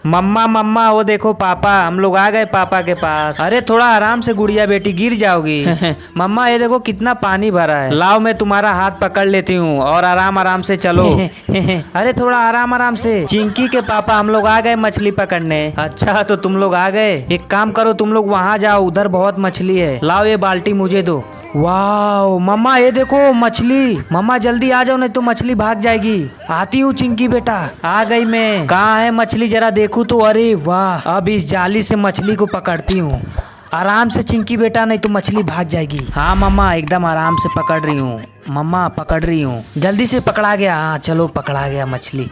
मम्मा मम्मा वो देखो पापा, हम लोग आ गए पापा के पास। अरे थोड़ा आराम से गुड़िया बेटी, गिर जाओगी। मम्मा ये देखो कितना पानी भरा है, लाओ मैं तुम्हारा हाथ पकड़ लेती हूँ और आराम आराम से चलो। अरे थोड़ा आराम आराम से। चिंकी के पापा हम लोग आ गए मछली पकड़ने। अच्छा तो तुम लोग आ गए, एक काम करो तुम लोग वहाँ जाओ, उधर बहुत मछली है, लाओ ये बाल्टी मुझे दो। वाह मम्मा ये देखो मछली, मम्मा जल्दी आ जाओ नहीं तो मछली भाग जाएगी। आती हूँ चिंकी बेटा, आ गई मैं। कहाँ है मछली जरा देखूँ तो। अरे वाह, अब इस जाली से मछली को पकड़ती हूँ। आराम से चिंकी बेटा नहीं तो मछली भाग जाएगी। हाँ मम्मा एकदम आराम से पकड़ रही हूँ, मम्मा पकड़ रही हूँ, जल्दी से पकड़ा गया। हाँ चलो पकड़ा गया मछली।